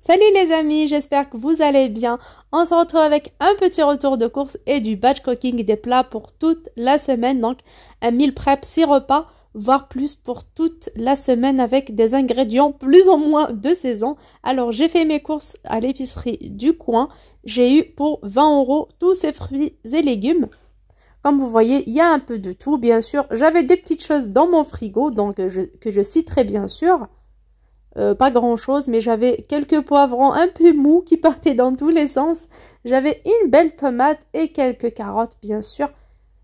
Salut les amis, j'espère que vous allez bien. On se retrouve avec un petit retour de course et du batch cooking des plats pour toute la semaine. Donc un meal prep 6 repas, voire plus pour toute la semaine avec des ingrédients plus ou moins de saison. Alors j'ai fait mes courses à l'épicerie du coin. J'ai eu pour 20 € tous ces fruits et légumes. Comme vous voyez, il y a un peu de tout, bien sûr. J'avais des petites choses dans mon frigo, donc que je citerai bien sûr. Pas grand chose, mais j'avais quelques poivrons un peu mous qui partaient dans tous les sens. J'avais une belle tomate et quelques carottes, bien sûr.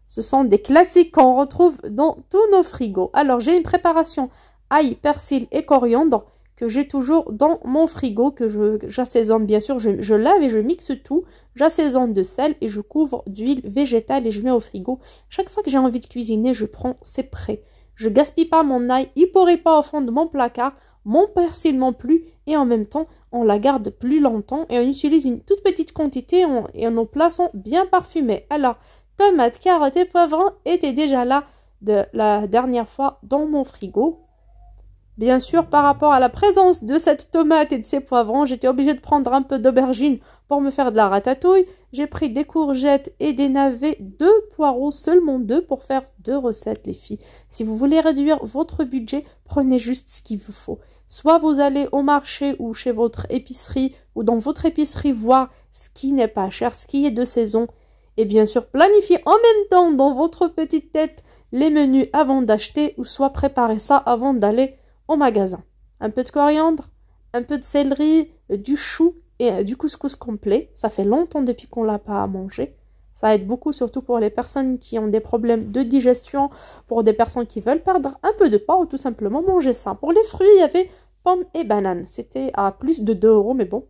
Ce sont des classiques qu'on retrouve dans tous nos frigos. Alors, j'ai une préparation ail, persil et coriandre que j'ai toujours dans mon frigo, que j'assaisonne, bien sûr. Je lave et je mixe tout. J'assaisonne de sel et je couvre d'huile végétale et je mets au frigo. Chaque fois que j'ai envie de cuisiner, je prends, c'est prêt. Je gaspille pas mon ail, il pourrit pas au fond de mon placard. Mon persil non plus, et en même temps, on la garde plus longtemps et on utilise une toute petite quantité et nos plats sont bien parfumés. Alors, tomates, carottes et poivrons étaient déjà là de la dernière fois dans mon frigo. Bien sûr, par rapport à la présence de cette tomate et de ces poivrons, j'étais obligée de prendre un peu d'aubergine pour me faire de la ratatouille. J'ai pris des courgettes et des navets, 2 poireaux, seulement 2 pour faire 2 recettes les filles. Si vous voulez réduire votre budget, prenez juste ce qu'il vous faut. Soit vous allez au marché ou chez votre épicerie ou dans votre épicerie voir ce qui n'est pas cher, ce qui est de saison. Et bien sûr, planifiez en même temps dans votre petite tête les menus avant d'acheter ou soit préparez ça avant d'aller au magasin. Un peu de coriandre, un peu de céleri, du chou et du couscous complet. Ça fait longtemps depuis qu'on l'a pas mangé. Ça aide beaucoup, surtout pour les personnes qui ont des problèmes de digestion, pour des personnes qui veulent perdre un peu de poids ou tout simplement manger ça. Pour les fruits, il y avait pommes et bananes. C'était à plus de 2 €, mais bon,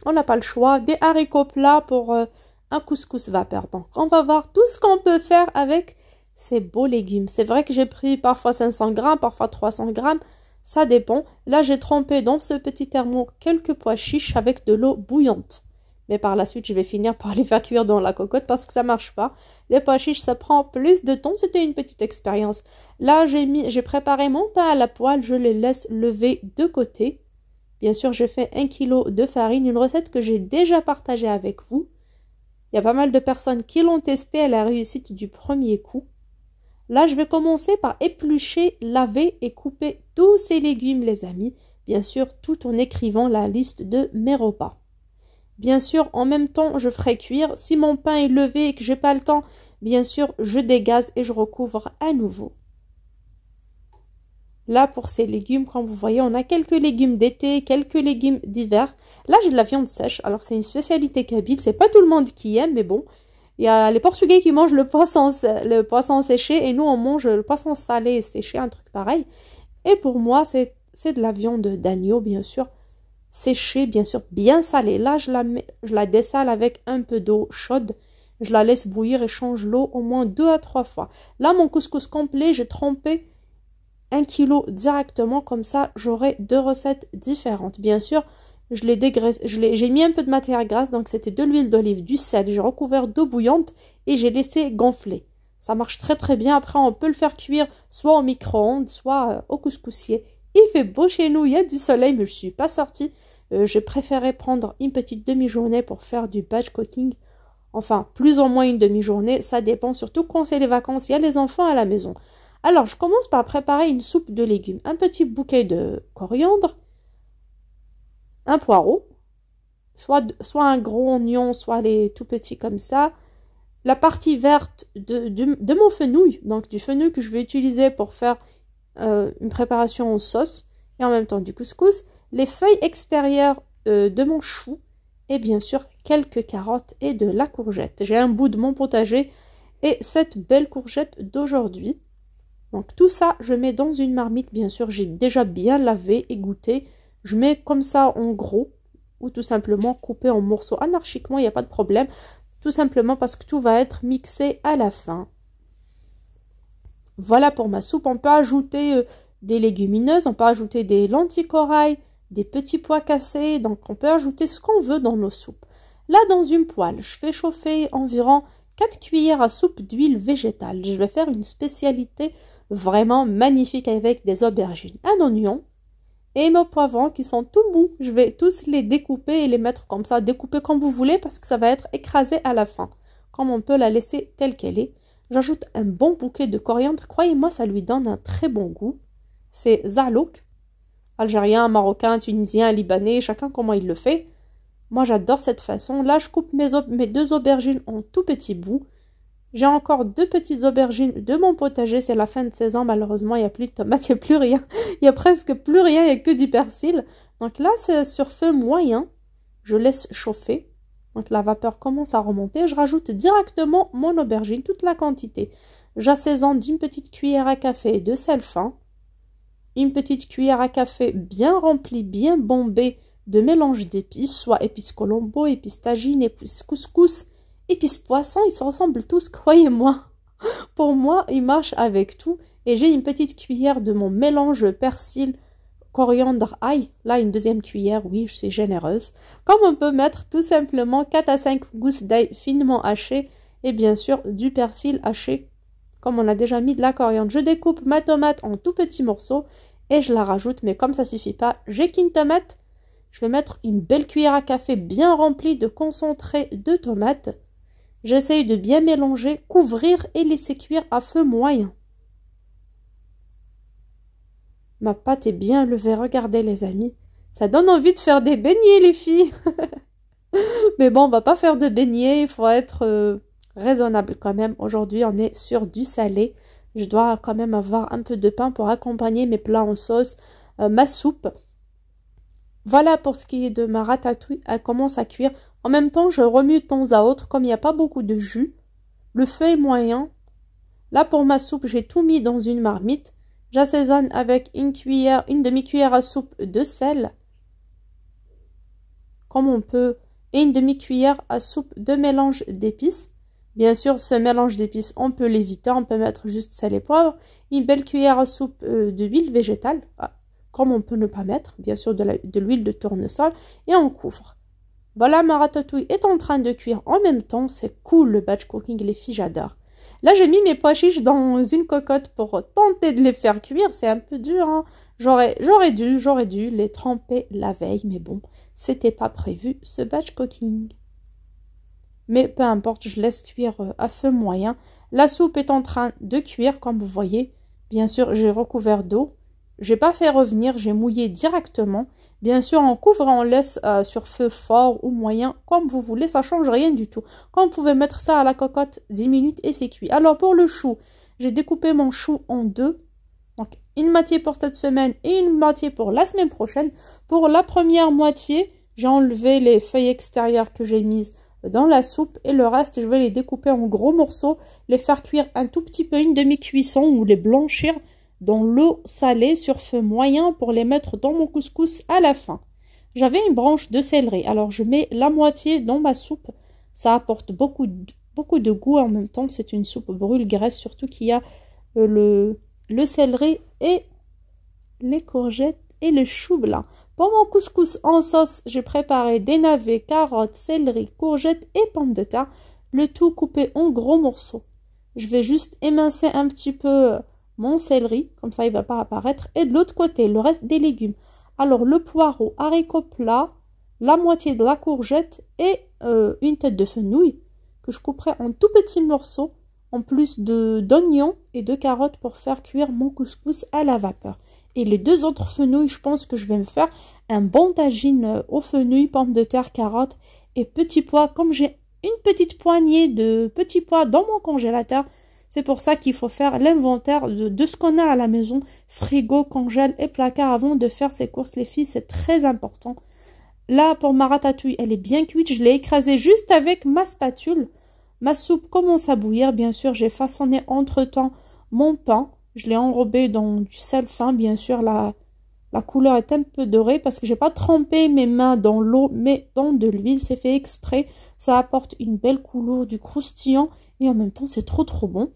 on n'a pas le choix. Des haricots plats pour un couscous vapeur. Donc, on va voir tout ce qu'on peut faire avec ces beaux légumes. C'est vrai que j'ai pris parfois 500 grammes, parfois 300 grammes. Ça dépend. Là, j'ai trempé dans ce petit thermo quelques pois chiches avec de l'eau bouillante. Mais par la suite, je vais finir par les faire cuire dans la cocotte parce que ça marche pas. Les pois chiches, ça prend plus de temps. C'était une petite expérience. Là, j'ai préparé mon pain à la poêle. Je les laisse lever de côté. Bien sûr, j'ai fait 1 kg de farine. Une recette que j'ai déjà partagée avec vous. Il y a pas mal de personnes qui l'ont testée à la réussite du premier coup. Là, je vais commencer par éplucher, laver et couper tous ces légumes, les amis. Bien sûr, tout en écrivant la liste de mes repas. Bien sûr, en même temps, je ferai cuire. Si mon pain est levé et que j'ai pas le temps, bien sûr, je dégaze et je recouvre à nouveau. Là, pour ces légumes, comme vous voyez, on a quelques légumes d'été, quelques légumes d'hiver. Là, j'ai de la viande sèche. Alors, c'est une spécialité kabyle. C'est pas tout le monde qui aime, mais bon. Il y a les Portugais qui mangent le poisson séché et nous, on mange le poisson salé et séché, un truc pareil. Et pour moi, c'est de la viande d'agneau, bien sûr. Séchée, bien sûr, bien salée. Là, je la dessale avec un peu d'eau chaude. Je la laisse bouillir et change l'eau au moins 2 à 3 fois. Là, mon couscous complet, j'ai trempé 1 kg directement. Comme ça, j'aurai 2 recettes différentes. Bien sûr, je l'ai dégraissé. J'ai mis un peu de matière grasse, donc c'était de l'huile d'olive, du sel. J'ai recouvert d'eau bouillante et j'ai laissé gonfler. Ça marche très très bien. Après, on peut le faire cuire soit au micro-ondes, soit au couscoussier. Il fait beau chez nous, il y a du soleil, mais je suis pas sortie. J'ai préféré prendre une petite demi-journée pour faire du batch cooking. Enfin, plus ou moins une demi-journée, ça dépend, surtout quand c'est les vacances, il y a les enfants à la maison. Alors, je commence par préparer une soupe de légumes. Un petit bouquet de coriandre, un poireau, soit un gros oignon, soit les tout petits comme ça. La partie verte de mon fenouil, donc du fenouil que je vais utiliser pour faire une préparation en sauce et en même temps du couscous, les feuilles extérieures de mon chou et bien sûr quelques carottes et de la courgette. J'ai un bout de mon potager et cette belle courgette d'aujourd'hui. Donc tout ça, je mets dans une marmite, bien sûr, j'ai déjà bien lavé et goûté. Je mets comme ça en gros ou tout simplement coupé en morceaux anarchiquement, il n'y a pas de problème. Tout simplement parce que tout va être mixé à la fin. Voilà pour ma soupe. On peut ajouter des légumineuses, on peut ajouter des lentilles corail, des petits pois cassés. Donc on peut ajouter ce qu'on veut dans nos soupes. Là, dans une poêle, je fais chauffer environ 4 cuillères à soupe d'huile végétale. Je vais faire une spécialité vraiment magnifique avec des aubergines, un oignon et mes poivrons qui sont tout mous. Je vais tous les découper et les mettre comme ça, découper comme vous voulez parce que ça va être écrasé à la fin. Comme on peut la laisser telle qu'elle est. J'ajoute un bon bouquet de coriandre. Croyez-moi, ça lui donne un très bon goût. C'est zalouk. Algérien, marocain, tunisien, libanais, chacun comment il le fait. Moi, j'adore cette façon. Là, je coupe mes 2 aubergines en tout petits bouts. J'ai encore 2 petites aubergines de mon potager. C'est la fin de saison. Malheureusement, il n'y a plus de tomates, il n'y a plus rien. Il n'y a presque plus rien, il n'y a que du persil. Donc là, c'est sur feu moyen. Je laisse chauffer. Donc la vapeur commence à remonter. Je rajoute directement mon aubergine, toute la quantité. J'assaisonne d'une petite cuillère à café de sel fin. Une petite cuillère à café bien remplie, bien bombée de mélange d'épices, soit épices colombo, épices tagine, épices couscous, épices poisson. Ils se ressemblent tous, croyez-moi. Pour moi, ils marchent avec tout. Et j'ai une petite cuillère de mon mélange persil, coriandre, ail. Là, une 2e cuillère, oui, je suis généreuse. Comme on peut mettre tout simplement 4 à 5 gousses d'ail finement hachées et bien sûr du persil haché. Comme on a déjà mis de la coriandre, je découpe ma tomate en tout petits morceaux et je la rajoute. Mais comme ça suffit pas, j'ai qu'une tomate. Je vais mettre une belle cuillère à café bien remplie de concentré de tomates. J'essaye de bien mélanger, couvrir et laisser cuire à feu moyen. Ma pâte est bien levée, regardez les amis. Ça donne envie de faire des beignets les filles. Mais bon, on va pas faire de beignets, il faut être raisonnable quand même. Aujourd'hui, on est sur du salé. Je dois quand même avoir un peu de pain pour accompagner mes plats en sauce, ma soupe. Voilà pour ce qui est de ma ratatouille. Elle commence à cuire. En même temps, je remue de temps à autre, comme il n'y a pas beaucoup de jus. Le feu est moyen. Là, pour ma soupe, j'ai tout mis dans une marmite. J'assaisonne avec une demi-cuillère à soupe de sel. Comme on peut. Et une demi-cuillère à soupe de mélange d'épices. Bien sûr, ce mélange d'épices, on peut l'éviter. On peut mettre juste sel et poivre. Une belle cuillère à soupe d'huile végétale. Comme on peut ne pas mettre. Bien sûr, de l'huile de tournesol. Et on couvre. Voilà, ma ratatouille est en train de cuire en même temps. C'est cool le batch cooking, les filles, j'adore. Là, j'ai mis mes pois chiches dans une cocotte pour tenter de les faire cuire. C'est un peu dur, hein. J'aurais dû les tremper la veille. Mais bon, c'était pas prévu, ce batch cooking. Mais peu importe, je laisse cuire à feu moyen. La soupe est en train de cuire, comme vous voyez. Bien sûr, j'ai recouvert d'eau. J'ai pas fait revenir, j'ai mouillé directement. Bien sûr, on couvre et on laisse sur feu fort ou moyen, comme vous voulez, ça change rien du tout. Quand vous pouvez mettre ça à la cocotte 10 minutes et c'est cuit. Alors pour le chou, j'ai découpé mon chou en 2. Donc une moitié pour cette semaine et une moitié pour la semaine prochaine. Pour la première moitié, j'ai enlevé les feuilles extérieures que j'ai mises dans la soupe et le reste, je vais les découper en gros morceaux, les faire cuire un tout petit peu, une demi-cuisson ou les blanchir dans l'eau salée sur feu moyen pour les mettre dans mon couscous à la fin. J'avais une branche de céleri, alors je mets la moitié dans ma soupe. Ça apporte beaucoup de goût en même temps. C'est une soupe brûle-graisse, surtout qu'il y a le céleri et les courgettes et le chou blanc. Pour mon couscous en sauce, j'ai préparé des navets, carottes, céleri, courgettes et pommes de terre. Le tout coupé en gros morceaux. Je vais juste émincer un petit peu mon céleri, comme ça il ne va pas apparaître. Et de l'autre côté, le reste des légumes. Alors le poireau, haricot plat, la moitié de la courgette et une tête de fenouil que je couperai en tout petits morceaux, en plus d'oignons et de carottes pour faire cuire mon couscous à la vapeur. Et les 2 autres fenouils, je pense que je vais me faire un bon tagine aux fenouil, pommes de terre, carottes et petits pois. Comme j'ai une petite poignée de petits pois dans mon congélateur, c'est pour ça qu'il faut faire l'inventaire de ce qu'on a à la maison, frigo, congèle et placard avant de faire ses courses. Les filles, c'est très important. Là, pour ma ratatouille, elle est bien cuite. Je l'ai écrasée juste avec ma spatule. Ma soupe commence à bouillir. Bien sûr, j'ai façonné entre-temps mon pain. Je l'ai enrobé dans du sel fin. Bien sûr, la couleur est un peu dorée parce que j'ai pas trempé mes mains dans l'eau, mais dans de l'huile. C'est fait exprès. Ça apporte une belle couleur, du croustillant et en même temps, c'est trop bon.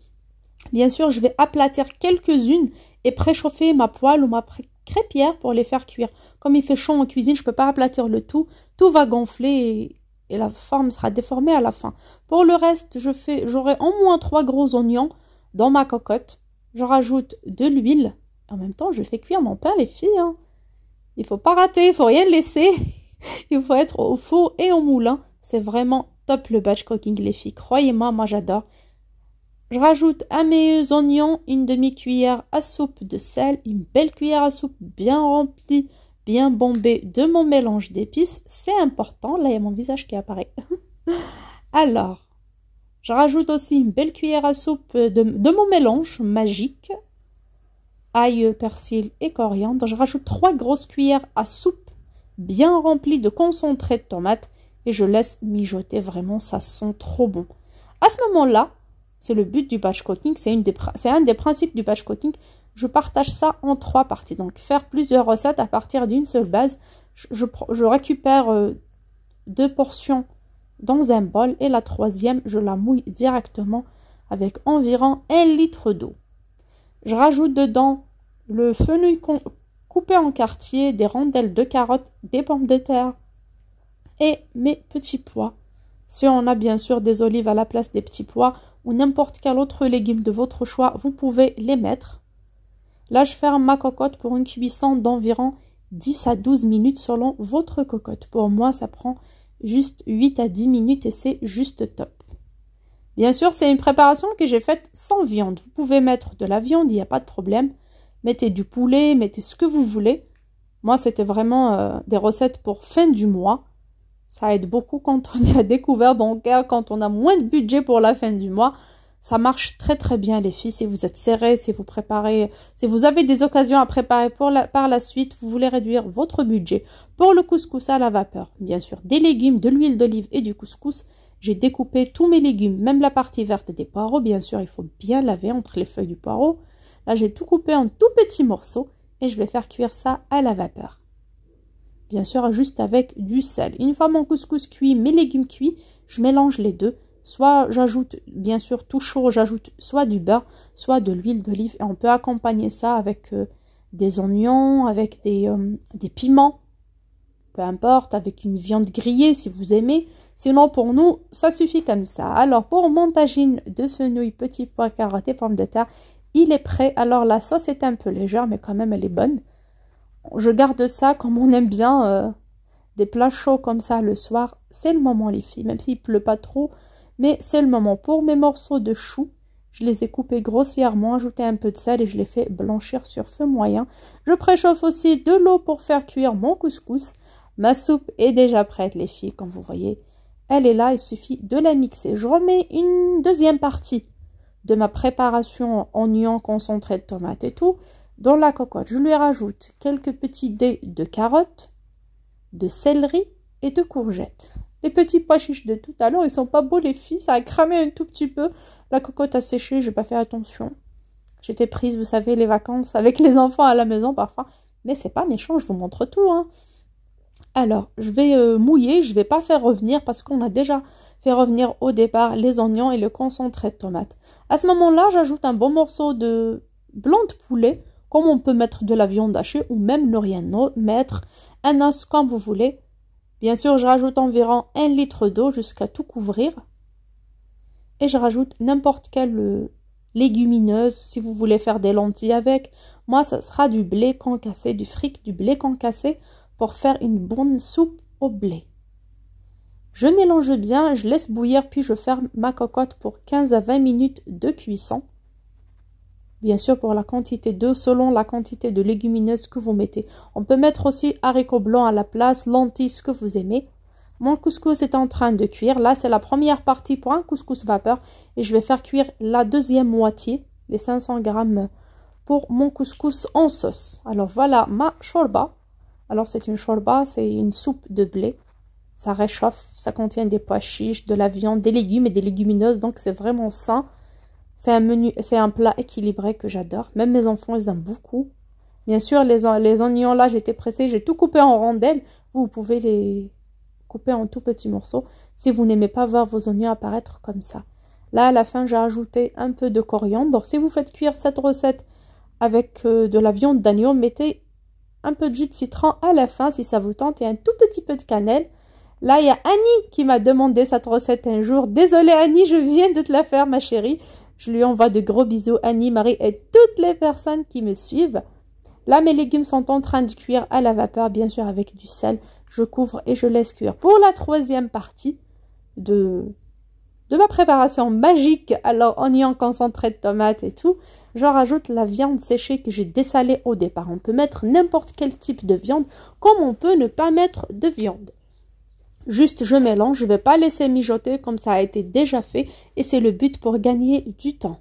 Bien sûr, je vais aplatir quelques-unes et préchauffer ma poêle ou ma crêpière pour les faire cuire. Comme il fait chaud en cuisine, je peux pas aplatir le tout. Tout va gonfler et la forme sera déformée à la fin. Pour le reste, j'aurai au moins 3 gros oignons dans ma cocotte. Je rajoute de l'huile. En même temps, je fais cuire mon pain, les filles. Hein. Il faut pas rater, il faut rien laisser. Il faut être au four et au moulin. C'est vraiment top le batch cooking, les filles. Croyez-moi, moi j'adore. Je rajoute à mes oignons une demi-cuillère à soupe de sel, une belle cuillère à soupe bien remplie, bien bombée de mon mélange d'épices. C'est important. Là, il y a mon visage qui apparaît. Alors, je rajoute aussi une belle cuillère à soupe de mon mélange magique. Ail, persil et coriandre. Je rajoute 3 grosses cuillères à soupe bien remplies de concentré de tomate et je laisse mijoter. Vraiment, ça sent trop bon. À ce moment-là, c'est le but du batch cooking, c'est un des principes du batch cooking. Je partage ça en 3 parties. Donc, faire plusieurs recettes à partir d'une seule base. Je récupère 2 portions dans un bol et la 3e, je la mouille directement avec environ 1 litre d'eau. Je rajoute dedans le fenouil coupé en quartiers, des rondelles de carottes, des pommes de terre et mes petits pois. Si on a bien sûr des olives à la place des petits pois ou n'importe quel autre légume de votre choix, vous pouvez les mettre. Là, je ferme ma cocotte pour une cuisson d'environ 10 à 12 minutes selon votre cocotte. Pour moi, ça prend juste 8 à 10 minutes et c'est juste top. Bien sûr, c'est une préparation que j'ai faite sans viande. Vous pouvez mettre de la viande, il n'y a pas de problème. Mettez du poulet, mettez ce que vous voulez. Moi, c'était vraiment des recettes pour fin du mois. Ça aide beaucoup quand on est à découvert bancaire, quand on a moins de budget pour la fin du mois. Ça marche très très bien les filles. Si vous êtes serrés, si vous préparez, si vous avez des occasions à préparer par la suite, vous voulez réduire votre budget. Pour le couscous à la vapeur, bien sûr, des légumes, de l'huile d'olive et du couscous. J'ai découpé tous mes légumes, même la partie verte des poireaux. Bien sûr, il faut bien laver entre les feuilles du poireau. Là, j'ai tout coupé en tout petits morceaux et je vais faire cuire ça à la vapeur. Bien sûr, juste avec du sel. Une fois mon couscous cuit, mes légumes cuits, je mélange les deux. Soit j'ajoute, bien sûr, tout chaud, j'ajoute soit du beurre, soit de l'huile d'olive. Et on peut accompagner ça avec des oignons, avec des piments. Peu importe, avec une viande grillée si vous aimez. Sinon, pour nous, ça suffit comme ça. Alors, pour mon tagine de fenouil, petits pois, carottes et pommes de terre, il est prêt. Alors, la sauce est un peu légère, mais quand même, elle est bonne. Je garde ça comme on aime bien, des plats chauds comme ça le soir. C'est le moment, les filles, même s'il ne pleut pas trop. Mais c'est le moment. Pour mes morceaux de choux, je les ai coupés grossièrement, ajouté un peu de sel et je les fais blanchir sur feu moyen. Je préchauffe aussi de l'eau pour faire cuire mon couscous. Ma soupe est déjà prête, les filles, comme vous voyez. Elle est là, il suffit de la mixer. Je remets une deuxième partie de ma préparation oignons, concentré de tomates et tout dans la cocotte. Je lui rajoute quelques petits dés de carottes, de céleri et de courgettes. Les petits pois chiches de tout à l'heure, ils sont pas beaux les filles, ça a cramé un tout petit peu. La cocotte a séché, j'ai pas fait attention. J'étais prise, vous savez, les vacances avec les enfants à la maison parfois. Mais c'est pas méchant, je vous montre tout, hein. Alors, je vais mouiller, je vais pas faire revenir parce qu'on a déjà fait revenir au départ les oignons et le concentré de tomate. À ce moment-là, j'ajoute un bon morceau de blanc de poulet, comme on peut mettre de la viande hachée ou même ne rien mettre, un os comme vous voulez. Bien sûr, je rajoute environ 1 litre d'eau jusqu'à tout couvrir. Et je rajoute n'importe quelle légumineuse, si vous voulez faire des lentilles avec. Moi, ça sera du blé concassé, du fric, du blé concassé pour faire une bonne soupe au blé. Je mélange bien, je laisse bouillir, puis je ferme ma cocotte pour 15 à 20 minutes de cuisson. Bien sûr, pour la quantité d'eau, selon la quantité de légumineuses que vous mettez. On peut mettre aussi haricots blancs à la place, lentilles, ce que vous aimez. Mon couscous est en train de cuire. Là, c'est la première partie pour un couscous vapeur. Et je vais faire cuire la deuxième moitié, les 500 grammes, pour mon couscous en sauce. Alors, voilà ma shorba. Alors, c'est une shorba, c'est une soupe de blé. Ça réchauffe, ça contient des pois chiches, de la viande, des légumes et des légumineuses. Donc, c'est vraiment sain. C'est un plat équilibré que j'adore. Même mes enfants, ils aiment beaucoup. Bien sûr, les oignons, là, j'étais pressée. J'ai tout coupé en rondelles. Vous pouvez les couper en tout petits morceaux si vous n'aimez pas voir vos oignons apparaître comme ça. Là, à la fin, j'ai ajouté un peu de coriandre. Si vous faites cuire cette recette avec de la viande d'agneau, mettez un peu de jus de citron à la fin si ça vous tente et un tout petit peu de cannelle. Là, il y a Annie qui m'a demandé cette recette un jour. Désolée Annie, je viens de te la faire, ma chérie. Je lui envoie de gros bisous, Annie, Marie et toutes les personnes qui me suivent. Là, mes légumes sont en train de cuire à la vapeur, bien sûr avec du sel. Je couvre et je laisse cuire. Pour la troisième partie de ma préparation magique, alors oignon concentré de tomate et tout, je rajoute la viande séchée que j'ai dessalée au départ. On peut mettre n'importe quel type de viande, comme on peut ne pas mettre de viande. Juste, je mélange, je ne vais pas laisser mijoter comme ça a été déjà fait et c'est le but pour gagner du temps.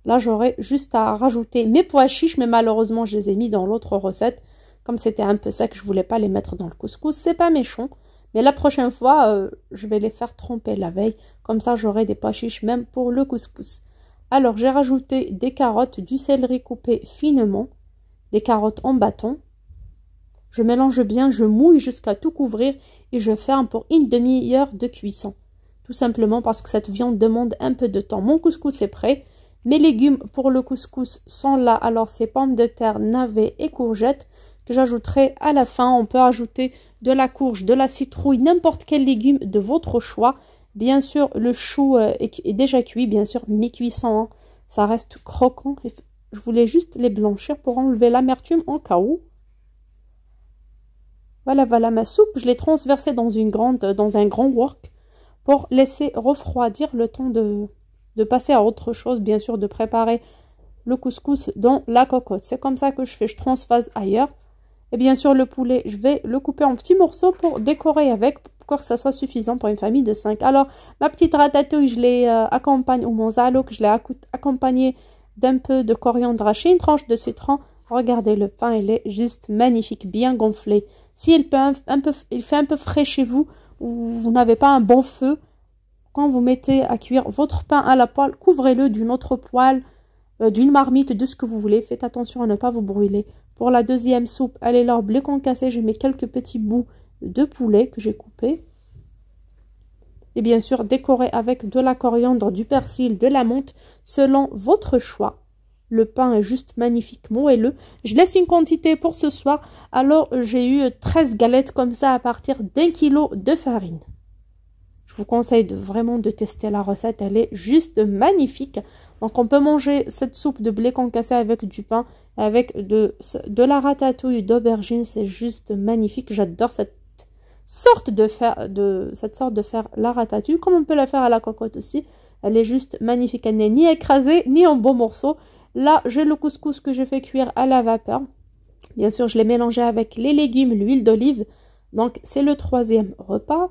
Là, j'aurai juste à rajouter mes pois chiches, mais malheureusement, je les ai mis dans l'autre recette. Comme c'était un peu sec, je ne voulais pas les mettre dans le couscous. C'est pas méchant, mais la prochaine fois, je vais les faire tremper la veille. Comme ça, j'aurai des pois chiches même pour le couscous. Alors, j'ai rajouté des carottes, du céleri coupé finement, des carottes en bâton. Je mélange bien, je mouille jusqu'à tout couvrir et je ferme pour une demi-heure de cuisson. Tout simplement parce que cette viande demande un peu de temps. Mon couscous est prêt. Mes légumes pour le couscous sont là. Alors, c'est pommes de terre, navets et courgettes que j'ajouterai à la fin. On peut ajouter de la courge, de la citrouille, n'importe quel légume de votre choix. Bien sûr, le chou est déjà cuit, bien sûr, mi-cuisson. Hein. Ça reste croquant. Je voulais juste les blanchir pour enlever l'amertume en cas où. Voilà ma soupe. Je l'ai transversée dans un grand wok pour laisser refroidir le temps de passer à autre chose, bien sûr, de préparer le couscous dans la cocotte. C'est comme ça que je fais, je transvase ailleurs. Et bien sûr, le poulet, je vais le couper en petits morceaux pour décorer avec, pour que ça soit suffisant pour une famille de 5. Alors, ma petite ratatouille, je l'ai accompagne, ou mon zalouk, je l'ai accompagné d'un peu de coriandre haché, une tranche de citron. Regardez, le pain, il est juste magnifique, bien gonflé. Si il fait un peu frais chez vous, ou vous n'avez pas un bon feu, quand vous mettez à cuire votre pain à la poêle, couvrez-le d'une autre poêle, d'une marmite, de ce que vous voulez. Faites attention à ne pas vous brûler. Pour la deuxième soupe, allez là, blé concassé, je mets quelques petits bouts de poulet que j'ai coupés. Et bien sûr, décorer avec de la coriandre, du persil, de la menthe, selon votre choix. Le pain est juste magnifique, moelleux. Je laisse une quantité pour ce soir. Alors, j'ai eu 13 galettes comme ça à partir d'1 kg de farine. Je vous conseille vraiment de tester la recette. Elle est juste magnifique. Donc, on peut manger cette soupe de blé concassé avec du pain, avec de la ratatouille d'aubergine. C'est juste magnifique. J'adore cette sorte de faire la ratatouille. Comme on peut la faire à la cocotte aussi. Elle est juste magnifique. Elle n'est ni écrasée, ni en beaux morceaux. Là, j'ai le couscous que j'ai fait cuire à la vapeur. Bien sûr, je l'ai mélangé avec les légumes, l'huile d'olive. Donc, c'est le troisième repas.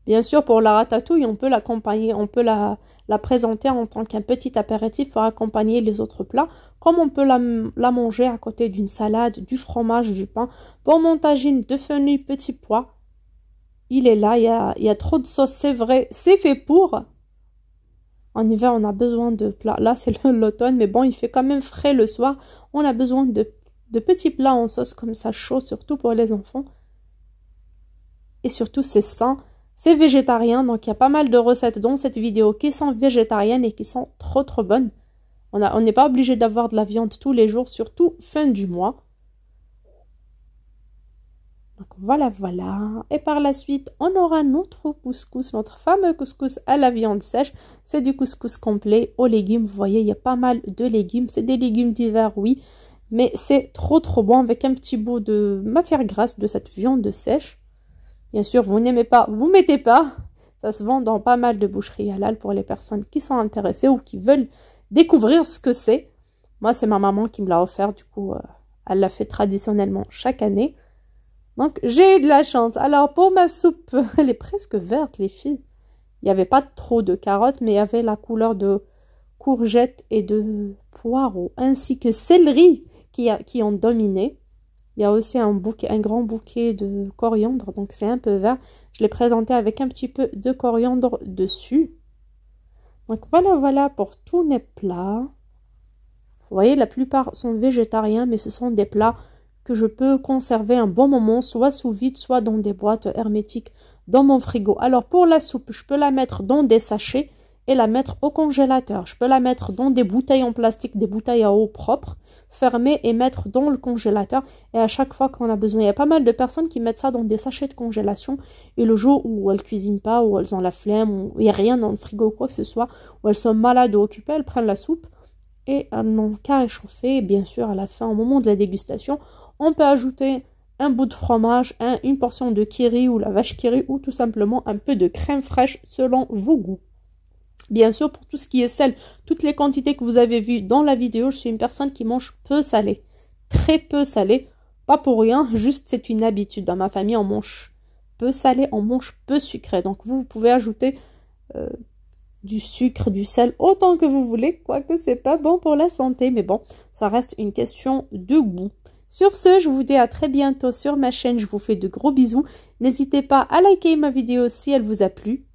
Bien sûr, pour la ratatouille, on peut l'accompagner, on peut la présenter en tant qu'un petit apéritif pour accompagner les autres plats. Comme on peut la manger à côté d'une salade, du fromage, du pain. Pour mon tagine de fenouil petits pois, il est là, il y a trop de sauce, c'est vrai, c'est fait pour. En hiver, on a besoin de plats. Là, c'est l'automne, mais bon, il fait quand même frais le soir. On a besoin de petits plats en sauce comme ça, chaud, surtout pour les enfants. Et surtout, c'est sain. C'est végétarien, donc il y a pas mal de recettes dans cette vidéo qui sont végétariennes et qui sont trop bonnes. On n'est pas obligé d'avoir de la viande tous les jours, surtout fin du mois. Donc voilà. Et par la suite, on aura notre couscous, notre fameux couscous à la viande sèche. C'est du couscous complet aux légumes. Vous voyez, il y a pas mal de légumes. C'est des légumes d'hiver, oui. Mais c'est trop bon avec un petit bout de matière grasse de cette viande sèche. Bien sûr, vous n'aimez pas, vous mettez pas. Ça se vend dans pas mal de boucheries halal pour les personnes qui sont intéressées ou qui veulent découvrir ce que c'est. Moi, c'est ma maman qui me l'a offert. Du coup, elle l'a fait traditionnellement chaque année. Donc, j'ai de la chance. Alors, pour ma soupe, elle est presque verte, les filles. Il n'y avait pas trop de carottes, mais il y avait la couleur de courgettes et de poireaux, ainsi que céleri qui ont dominé. Il y a aussi un grand bouquet de coriandre, donc c'est un peu vert. Je l'ai présenté avec un petit peu de coriandre dessus. Donc voilà pour tous mes plats. Vous voyez, la plupart sont végétariens, mais ce sont des plats que je peux conserver un bon moment, soit sous vide, soit dans des boîtes hermétiques dans mon frigo. Alors pour la soupe, je peux la mettre dans des sachets et la mettre au congélateur. Je peux la mettre dans des bouteilles en plastique, des bouteilles à eau propre, fermer et mettre dans le congélateur. Et à chaque fois qu'on a besoin, il y a pas mal de personnes qui mettent ça dans des sachets de congélation. Et le jour où elles cuisinent pas, où elles ont la flemme, où il n'y a rien dans le frigo ou quoi que ce soit, où elles sont malades ou occupées, elles prennent la soupe et elles n'ont qu'à réchauffer. Bien sûr, à la fin, au moment de la dégustation, on peut ajouter un bout de fromage, une portion de kiri ou la vache kiri ou tout simplement un peu de crème fraîche selon vos goûts. Bien sûr, pour tout ce qui est sel, toutes les quantités que vous avez vues dans la vidéo, je suis une personne qui mange peu salé, très peu salé, pas pour rien, juste c'est une habitude. Dans ma famille, on mange peu salé, on mange peu sucré. Donc vous pouvez ajouter du sucre, du sel, autant que vous voulez, quoique c'est pas bon pour la santé, mais bon, ça reste une question de goût. Sur ce, je vous dis à très bientôt sur ma chaîne, je vous fais de gros bisous. N'hésitez pas à liker ma vidéo si elle vous a plu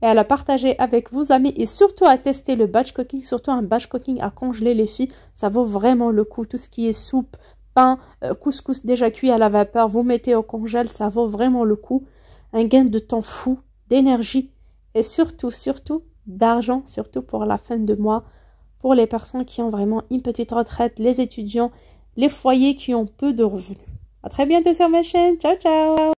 et à la partager avec vos amis et surtout à tester le batch cooking, surtout un batch cooking à congeler les filles, ça vaut vraiment le coup. Tout ce qui est soupe, pain, couscous déjà cuit à la vapeur, vous mettez au congèle, ça vaut vraiment le coup. Un gain de temps fou, d'énergie et surtout d'argent, surtout pour la fin de mois, pour les personnes qui ont vraiment une petite retraite, les étudiants, les foyers qui ont peu de revenus. À très bientôt sur ma chaîne, ciao ciao!